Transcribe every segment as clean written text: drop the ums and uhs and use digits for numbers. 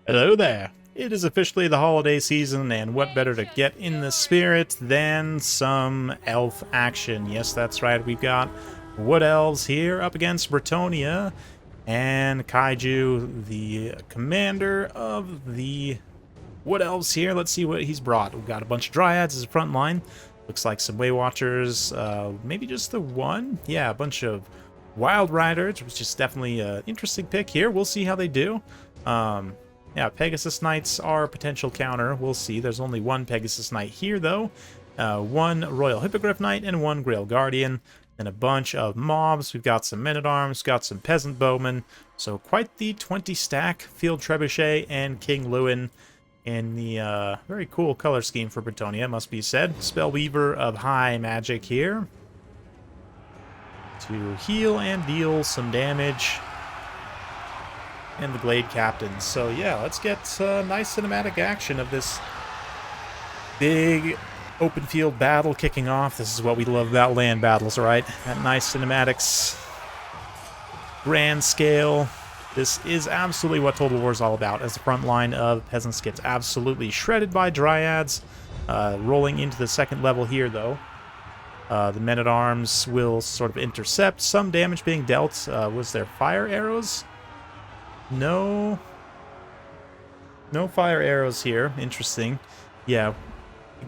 Hello there. It is officially the holiday season, and what better to get in the spirit than some elf action? Yes, that's right, we've got Wood Elves here up against Bretonnia, and Kaiju, the commander of the Wood Elves here. Let's see what he's brought. We've got a bunch of Dryads as a front line. Looks like some Way Watchers, maybe just the one? Yeah, a bunch of Wild Riders, which is definitely an interesting pick here. We'll see how they do. Yeah, Pegasus Knights are a potential counter. We'll see. There's only one Pegasus Knight here, though. One Royal Hippogriff Knight and one Grail Guardian. And a bunch of mobs. We've got some Men-at-Arms, got some Peasant Bowmen. So quite the 20-stack Field Trebuchet and King Lewin in the very cool color scheme for Bretonnia, must be said. Spellweaver of high magic here to heal and deal some damage. And the Glade Captains. So yeah, let's get nice cinematic action of this big open field battle kicking off. This is what we love about land battles, right? That nice cinematics, grand scale. This is absolutely what Total War is all about, as the front line of peasants gets absolutely shredded by Dryads. Rolling into the second level here, though. The Men-at-Arms will sort of intercept. Some damage being dealt. Was there fire arrows? No fire arrows here. Interesting. Yeah,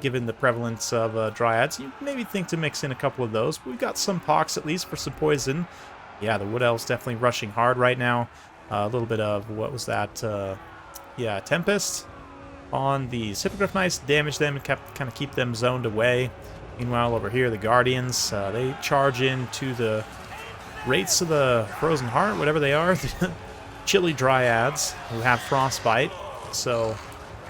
given the prevalence of Dryads, you maybe think to mix in a couple of those. But we've got some pox, at least, for some poison. Yeah, the Wood Elves definitely rushing hard right now. A little bit of, what was that? Yeah, Tempest on the Hippogriff Knights. Damage them and kind of keep them zoned away. Meanwhile, over here, the Guardians, they charge into the Wraiths of the Frozen Heart, whatever they are. Chilly Dryads who have Frostbite, so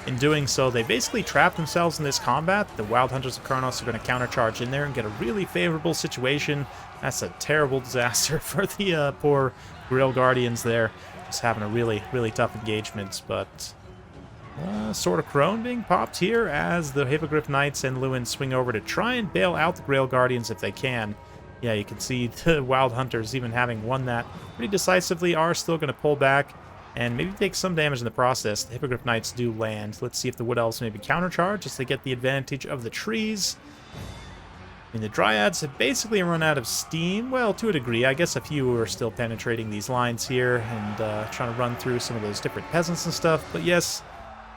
in doing so, they basically trap themselves in this combat. The Wild Hunters of Karnos are going to countercharge in there and get a really favorable situation. That's a terrible disaster for the poor Grail Guardians there. Just having a really, really tough engagement, but Sword of Crone being popped here as the Hippogriff Knights and Lewin swing over to try and bail out the Grail Guardians if they can. Yeah, you can see the Wild Hunters, even having won that pretty decisively, are still going to pull back and maybe take some damage in the process. The Hippogriff Knights do land. Let's see if the Wood Elves maybe countercharge as they get the advantage of the trees. I mean, the Dryads have basically run out of steam. Well, to a degree. I guess a few are still penetrating these lines here and trying to run through some of those different peasants and stuff. But yes,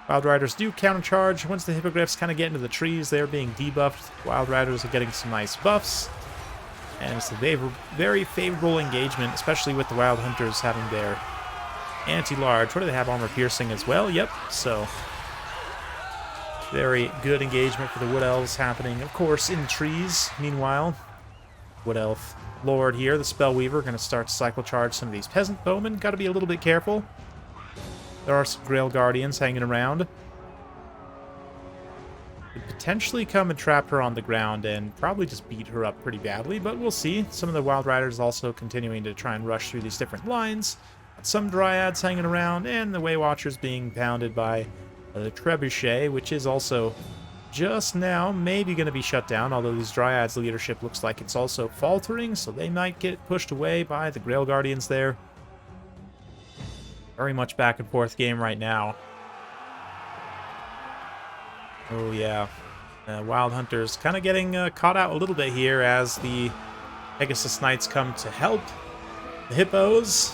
Wild Riders do countercharge. Once the Hippogriffs kind of get into the trees, they're being debuffed. Wild Riders are getting some nice buffs. And it's a very favorable engagement, especially with the Wild Hunters having their anti-large. What do they have? Armor piercing as well? Yep. So, very good engagement for the Wood Elves happening, of course, in trees. Meanwhile, Wood Elf Lord here, the Spellweaver, going to start to cycle charge some of these Peasant Bowmen. Got to be a little bit careful. There are some Grail Guardians hanging around. Could potentially come and trap her on the ground and probably just beat her up pretty badly, but we'll see. Some of the Wild Riders also continuing to try and rush through these different lines. Some Dryads hanging around, and the Way Watchers being pounded by the Trebuchet, which is also just now maybe going to be shut down, although these Dryads' leadership looks like it's also faltering, so they might get pushed away by the Grail Guardians there. Very much back and forth game right now. Oh yeah, Wild Hunters kind of getting caught out a little bit here as the Pegasus Knights come to help the Hippos.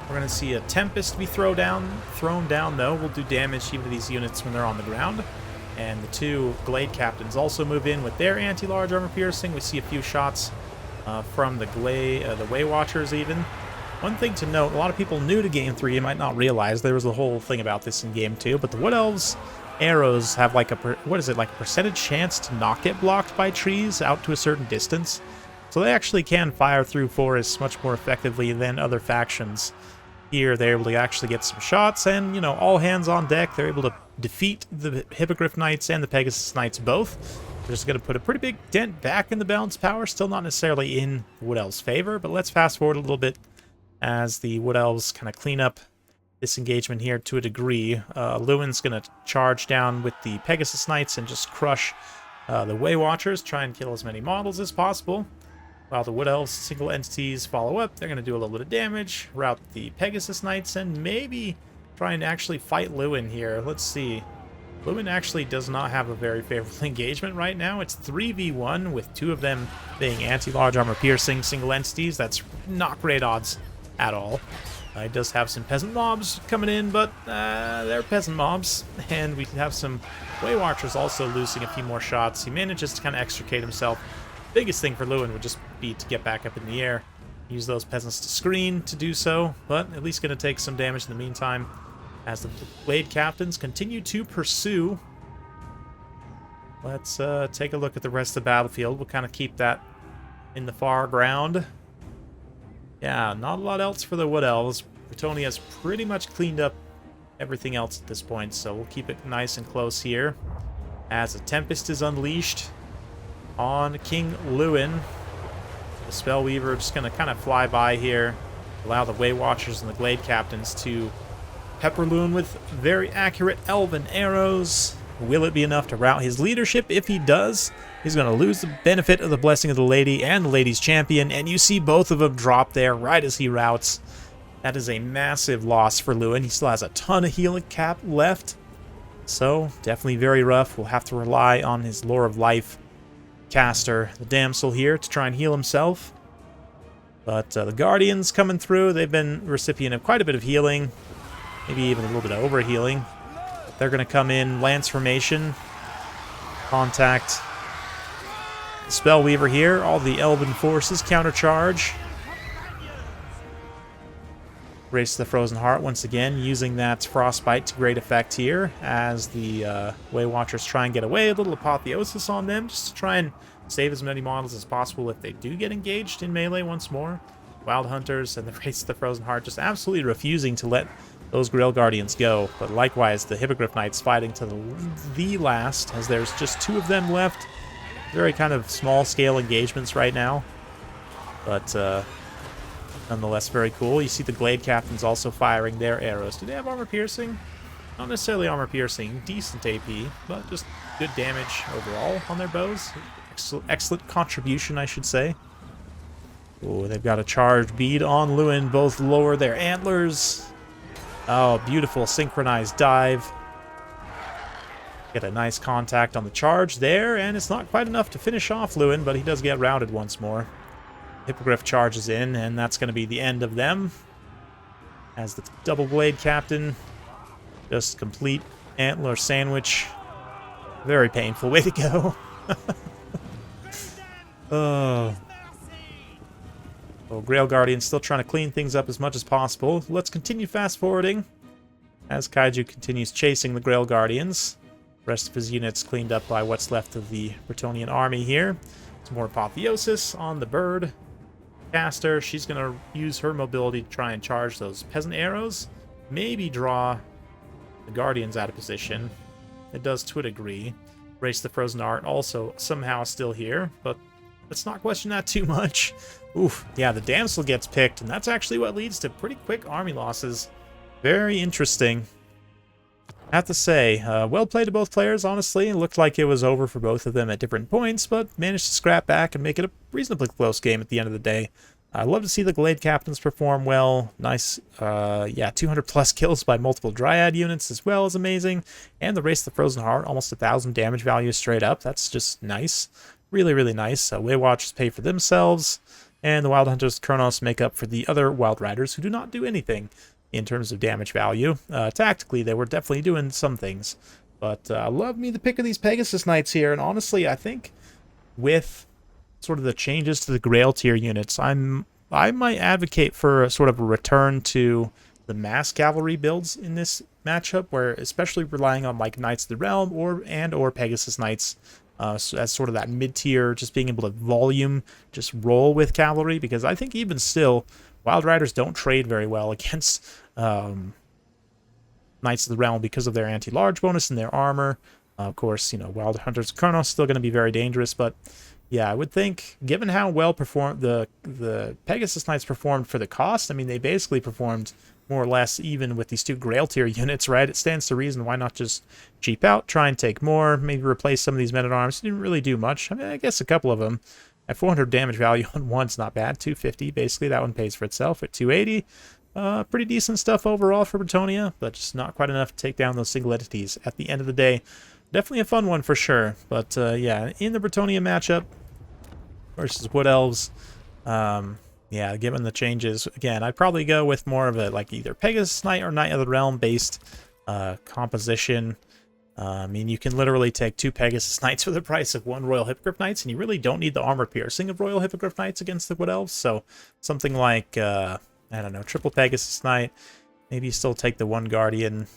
We're going to see a Tempest be thrown down though. Will do damage even to these units when they're on the ground. And the two Glade Captains also move in with their anti-large armor piercing. We see a few shots from the Way Watchers even. One thing to note, a lot of people new to Game 3 might not realize there was a whole thing about this in Game 2, but the Wood Elves arrows have like a percentage chance to not get blocked by trees out to a certain distance. So they actually can fire through forests much more effectively than other factions. Here they're able to actually get some shots, and you know, all hands on deck. They're able to defeat the Hippogriff Knights and the Pegasus Knights both. They're just going to put a pretty big dent back in the balance power. Still not necessarily in the Wood Elves' favor, but let's fast forward a little bit as the Wood Elves kind of clean up this engagement here to a degree. Lewin's going to charge down with the Pegasus Knights and just crush the Way Watchers, try and kill as many models as possible. While the Wood Elves single entities follow up, they're going to do a little bit of damage, rout the Pegasus Knights, and maybe try and actually fight Lewin here. Let's see. Lewin actually does not have a very favorable engagement right now. It's 3v1 with 2 of them being anti-large armor piercing single entities. That's not great odds at all. He does have some peasant mobs coming in, but they're peasant mobs. And we have some Way Watchers also losing a few more shots. He manages to kind of extricate himself. Biggest thing for Lewin would just be to get back up in the air. Use those peasants to screen to do so, but at least going to take some damage in the meantime. As the Blade Captains continue to pursue. Let's take a look at the rest of the battlefield. We'll kind of keep that in the far ground. Yeah, not a lot else for the Wood Elves. Bretonnia's pretty much cleaned up everything else at this point, so we'll keep it nice and close here. As a Tempest is unleashed on King Lewin. The Spellweaver just going to kind of fly by here. Allow the Way Watchers and the Glade Captains to pepper Lewin with very accurate elven arrows. Will it be enough to rout his leadership? If he does, he's going to lose the benefit of the Blessing of the Lady and the Lady's Champion, and you see both of them drop there right as he routs. That is a massive loss for Lewin. He still has a ton of healing cap left, so definitely very rough. We'll have to rely on his Lore of Life caster, the Damsel here, to try and heal himself. But the Guardians coming through, they've been recipient of quite a bit of healing. Maybe even a little bit of overhealing. They're going to come in lance formation. Contact the Spellweaver here. All the Elven forces countercharge. Race to the Frozen Heart once again, using that Frostbite to great effect here as the Way Watchers try and get away. A little Apotheosis on them just to try and save as many models as possible if they do get engaged in melee once more. Wild Hunters and the Race to the Frozen Heart just absolutely refusing to let those Grail Guardians go. But likewise, the Hippogriff Knights fighting to the last, as there's just 2 of them left. Very kind of small-scale engagements right now. But nonetheless, very cool. You see the Glade Captains also firing their arrows. Do they have armor piercing? Not necessarily armor piercing. Decent AP, but just good damage overall on their bows. Excellent contribution, I should say. Oh, they've got a charge bead on Lewin. Both lower their antlers. Oh, beautiful synchronized dive. Get a nice contact on the charge there, and it's not quite enough to finish off Lewin, but he does get routed once more. Hippogriff charges in, and that's going to be the end of them. As the Double Blade Captain, just complete antler sandwich. Very painful way to go. Oh. Well, Grail Guardian still trying to clean things up as much as possible. Let's continue fast-forwarding as Kaiju continues chasing the Grail Guardians. The rest of his units cleaned up by what's left of the Bretonnian army here. Some more Apotheosis on the bird caster. She's going to use her mobility to try and charge those peasant arrows. Maybe draw the Guardians out of position. It does to a degree. Race the Frozen Art also somehow still here, but let's not question that too much. Oof, yeah, the Damsel gets picked, and that's actually what leads to pretty quick army losses. Very interesting. I have to say, well played to both players, honestly. It looked like it was over for both of them at different points, but managed to scrap back and make it a reasonably close game at the end of the day. I love to see the Glade Captains perform well. Nice, yeah, 200+ kills by multiple Dryad units as well is amazing. And the Race of the Frozen Heart, almost 1,000 damage value straight up. That's just nice. Really, really nice. Way Watchers pay for themselves, and the Wild Hunters Kronos make up for the other Wild Riders who do not do anything in terms of damage value. Tactically, they were definitely doing some things. But I love me the pick of these Pegasus Knights here, and honestly, I think with sort of the changes to the Grail tier units, I might advocate for a sort of a return to the mass cavalry builds in this matchup, where especially relying on like Knights of the Realm or Pegasus Knights as sort of that mid-tier, just being able to volume, just roll with cavalry, because I think even still, Wild Riders don't trade very well against Knights of the Realm because of their anti-large bonus and their armor. Of course, you know, Wild Hunters Kronos still going to be very dangerous, but yeah, I would think, given how well performed the Pegasus Knights performed for the cost, I mean, they basically performed more or less even with these 2 Grail tier units, right? It stands to reason why not just cheap out, try and take more, maybe replace some of these men-at-arms. Didn't really do much. I mean, I guess a couple of them. At 400 damage value on one's not bad. 250, basically, that one pays for itself. At 280, Pretty decent stuff overall for Bretonnia, but just not quite enough to take down those single entities at the end of the day. Definitely a fun one for sure, but yeah, in the Bretonnia matchup versus Wood Elves, yeah, given the changes, again, I'd probably go with more of a, like, either Pegasus Knight or Knight of the Realm based composition. I mean, you can literally take 2 Pegasus Knights for the price of 1 Royal Hippogriff Knights, and you really don't need the armor piercing of Royal Hippogriff Knights against the Wood Elves, so something like, I don't know, triple Pegasus Knight, maybe you still take the 1 Guardian,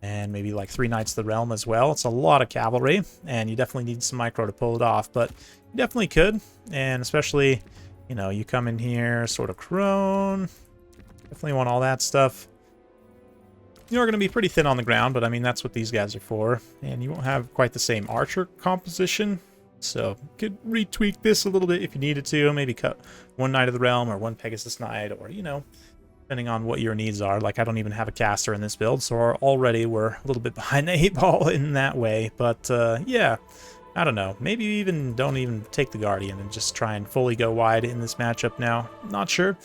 and maybe like 3 Knights of the Realm as well. It's a lot of cavalry, and you definitely need some micro to pull it off, but you definitely could, and especially, you know, you come in here, sort of crone, definitely want all that stuff. You're going to be pretty thin on the ground, but I mean, that's what these guys are for, and you won't have quite the same archer composition, so you could retweak this a little bit if you needed to, maybe cut 1 Knight of the Realm or 1 Pegasus Knight, or, you know, depending on what your needs are. Like, I don't even have a caster in this build, so already we're a little bit behind the 8-ball in that way. But, yeah, I don't know. Maybe you even don't even take the Guardian and just try and fully go wide in this matchup now. Not sure.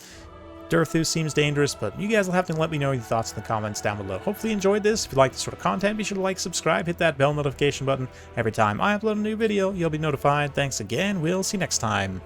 Durthu seems dangerous, but you guys will have to let me know your thoughts in the comments down below. Hopefully you enjoyed this. If you like this sort of content, be sure to like, subscribe, hit that bell notification button. Every time I upload a new video, you'll be notified. Thanks again. We'll see you next time.